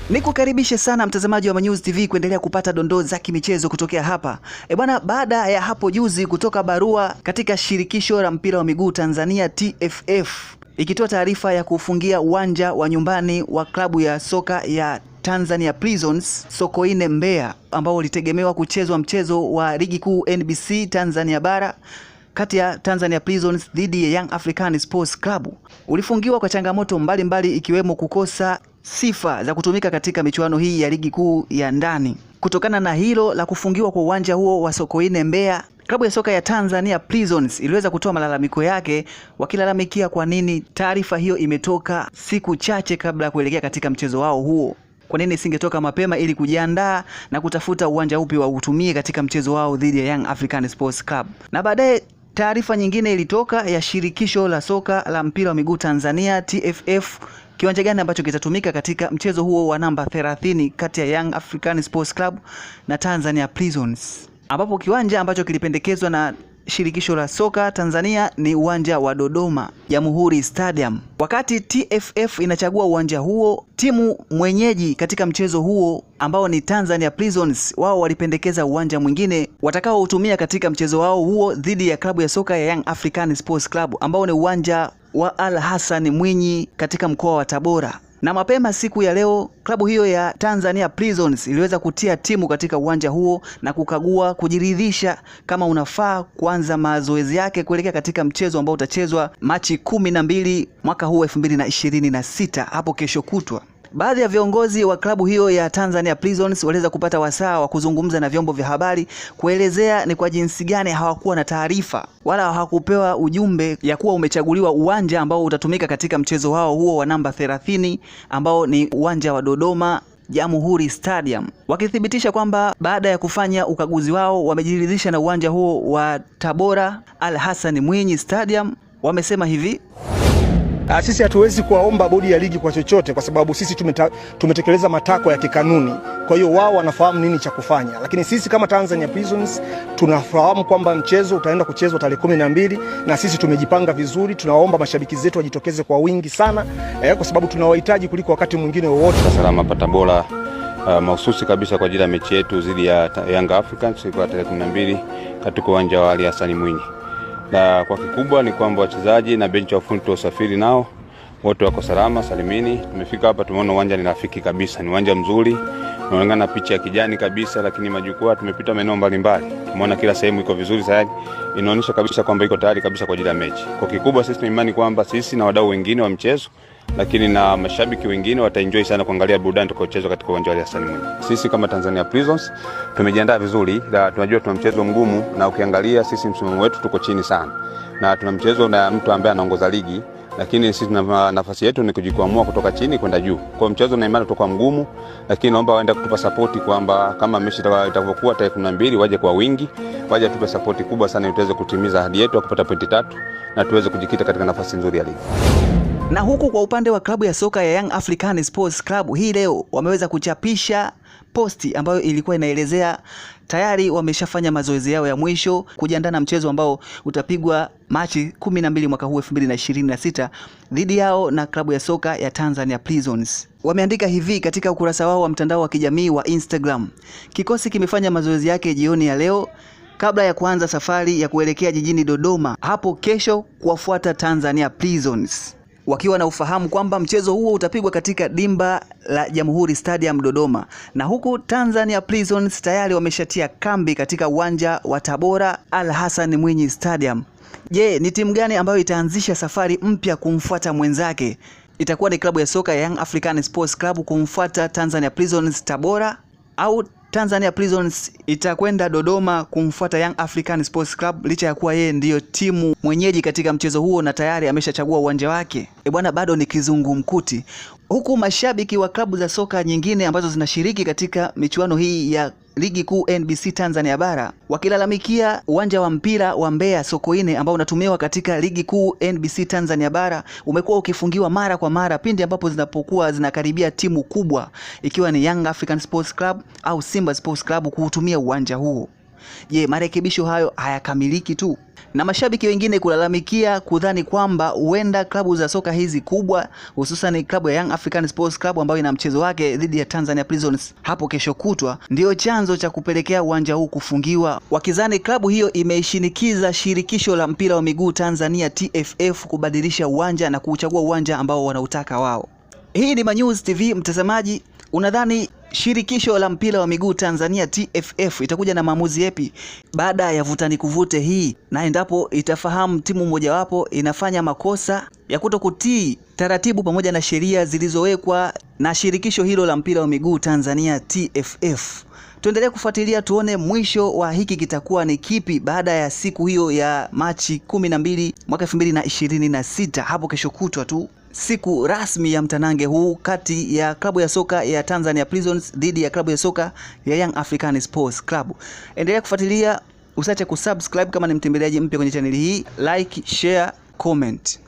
Nikukaribishe sana mtazamaji wa Manyuzi TV kuendelea kupata dondoo za kimichezo kutokea hapa. Bwana, baada ya hapo juzi kutoka barua katika shirikisho la mpira wa miguu Tanzania TFF ikitoa taarifa ya kufungia uwanja wa nyumbani wa klabu ya soka ya Tanzania Prisons Sokoine Mbeya ambao ulitegemewa kuchezwa mchezo wa ligi kuu NBC Tanzania bara kati ya Tanzania Prisons dhidi ya Young African Sports Club. Ulifungiwa kwa changamoto mbalimbali ikiwemo kukosa sifa za kutumika katika michuano hii ya ligi kuu ya ndani. Kutokana na hilo la kufungiwa kwa uwanja huo wa Sokoine Mbeya, klabu ya soka ya Tanzania Prisons iliweza kutoa malalamiko yake wakilalamikia kwa nini taarifa hiyo imetoka siku chache kabla ya kuelekea katika mchezo wao huo. Kwa nini isingetoka mapema ili kujiandaa na kutafuta uwanja upi wa utumie katika mchezo wao dhidi ya Young African Sports Club. Na baadaye taarifa nyingine ilitoka ya shirikisho la soka la mpira wa miguu Tanzania TFF kiwanja gani ambacho kitatumika katika mchezo huo wa namba 30 kati ya Young African Sports Club na Tanzania Prisons, ambapo kiwanja ambacho kilipendekezwa na shirikisho la soka Tanzania ni uwanja wa Dodoma Jamhuri Stadium. Wakati TFF inachagua uwanja huo, timu mwenyeji katika mchezo huo ambao ni Tanzania Prisons, wao walipendekeza uwanja mwingine watakaoutumia katika mchezo wao huo dhidi ya klabu ya soka ya Young African Sports Club ambao ni uwanja wa Al Hassan Mwinyi katika mkoa wa Tabora. Na mapema siku ya leo klabu hiyo ya Tanzania Prisons iliweza kutia timu katika uwanja huo na kukagua kujiridhisha kama unafaa kuanza mazoezi yake kuelekea katika mchezo ambao utachezwa Machi 12 mwaka huu 2026 hapo kesho kutwa. Baadhi ya viongozi wa klabu hiyo ya Tanzania Prisons waliweza kupata wasaa wa kuzungumza na vyombo vya habari kuelezea ni kwa jinsi gani hawakuwa na taarifa wala hawakupewa ujumbe ya kuwa umechaguliwa uwanja ambao utatumika katika mchezo wao huo wa namba 30 ambao ni uwanja wa Dodoma Jamhuri Stadium. Wakithibitisha kwamba baada ya kufanya ukaguzi wao wamejiridhisha na uwanja huo wa Tabora Al Hassan Mwinyi Stadium. Wamesema hivi: sisi hatuwezi kuwaomba bodi ya ligi kwa chochote kwa sababu sisi tumetekeleza matakwa ya kikanuni. Kwa hiyo wao wanafahamu nini cha kufanya. Lakini sisi kama Tanzania Prisons tunafahamu kwamba mchezo utaenda kuchezwa tarehe 12 na sisi tumejipanga vizuri. Tunaomba mashabiki zetu wajitokeze kwa wingi sana kwa sababu tunawahitaji kuliko wakati mwingine wowote. Salama pata bora mahususi kabisa kwa ajili ya mechi yetu dhidi ya Young Africans kwa tarehe 12 katika uwanja wa Ali Hassan Mwinyi. Na kwa kikubwa ni kwamba wachezaji na benchi ya ufundi usafiri nao wote wako salama salimini. Tumefika hapa tumeona uwanja ni rafiki kabisa, ni uwanja mzuri, unaonekana picha ya kijani kabisa, lakini majukwaa tumepita maeneo mbalimbali. Tumeona kila sehemu iko vizuri zaidi. Inaonyesha kabisa kwamba iko tayari kabisa kwa ajili ya mechi. Kwa kikubwa sisi tuna imani kwamba sisi na wadau wengine wa mchezo lakini na mashabiki wengine wataenjoy sana kuangalia burudani tutakayocheza katika uwanja wa Hassan Mwinyi. Sisi kama Tanzania Prisons tumejiandaa vizuri na tunajua tuna mchezo mgumu, na ukiangalia sisi msimamo wetu tuko chini sana. Na tuna mchezo na mtu ambaye anaongoza ligi, lakini sisi tuna nafasi yetu ni kujikwamua kutoka chini kwenda juu. Kwa mchezo na imani utakuwa mgumu, lakini naomba waende kutupa support kwamba kama mechi itakapokuwa tarehe 12 waje kwa wingi, waje tupe support kubwa sana ili tuweze kutimiza ahadi yetu ya kupata pointi 3 na tuweze kujikita katika nafasi nzuri ya ligi. Na huku kwa upande wa klabu ya soka ya Young African Sports Club, hii leo wameweza kuchapisha posti ambayo ilikuwa inaelezea tayari wameshafanya mazoezi yao ya mwisho kujiandaa na mchezo ambao utapigwa Machi 12 mwaka huu 2026 dhidi yao na klabu ya soka ya Tanzania Prisons. Wameandika hivi katika ukurasa wao wa mtandao wa kijamii wa Instagram: kikosi kimefanya mazoezi yake jioni ya leo kabla ya kuanza safari ya kuelekea jijini Dodoma hapo kesho kuwafuata Tanzania Prisons, wakiwa na ufahamu kwamba mchezo huo utapigwa katika dimba la Jamhuri Stadium Dodoma. Na huku Tanzania Prisons tayari wameshatia kambi katika uwanja wa Tabora Al Hassan Mwinyi Stadium. Je, ni timu gani ambayo itaanzisha safari mpya kumfuata mwenzake? Itakuwa ni klabu ya soka ya Young African Sports Club kumfuata Tanzania Prisons Tabora, au Tanzania Prisons itakwenda Dodoma kumfuata Young African Sports Club licha ya kuwa yeye ndiyo timu mwenyeji katika mchezo huo na tayari ameshachagua uwanja wake? Bwana, bado ni kizungumkuti. Huku mashabiki wa klabu za soka nyingine ambazo zinashiriki katika michuano hii ya ligi kuu NBC Tanzania bara wakilalamikia uwanja wa mpira wa Mbeya Sokoine ambao unatumiwa katika ligi kuu NBC Tanzania bara umekuwa ukifungiwa mara kwa mara pindi ambapo zinapokuwa zinakaribia timu kubwa ikiwa ni Young African Sports Club au Simba Sports Club kuutumia uwanja huo. Je, marekebisho hayo hayakamiliki tu? na mashabiki wengine kulalamikia kudhani kwamba huenda klabu za soka hizi kubwa, hususan klabu ya Young African Sports Club ambayo ina mchezo wake dhidi ya Tanzania Prisons hapo kesho kutwa, ndio chanzo cha kupelekea uwanja huu kufungiwa, wakizani klabu hiyo imeishinikiza shirikisho la mpira wa miguu Tanzania TFF kubadilisha uwanja na kuchagua uwanja ambao wanautaka wao. Hii ni Manyuzi TV mtazamaji, unadhani shirikisho la mpira wa miguu Tanzania TFF itakuja na maamuzi yapi baada ya vutani kuvute hii, na endapo itafahamu timu mojawapo inafanya makosa ya kutokutii taratibu pamoja na sheria zilizowekwa na shirikisho hilo la mpira wa miguu Tanzania TFF? Tuendelee kufuatilia tuone mwisho wa hiki kitakuwa ni kipi baada ya siku hiyo ya Machi 12 mwaka 2026 hapo kesho kutwa tu, siku rasmi ya mtanange huu kati ya klabu ya soka ya Tanzania Prisons dhidi ya klabu ya soka ya Young African Sports Club. Endelea kufuatilia, usiache kusubscribe kama ni mtembeleaji mpya kwenye channel hii, like, share, comment.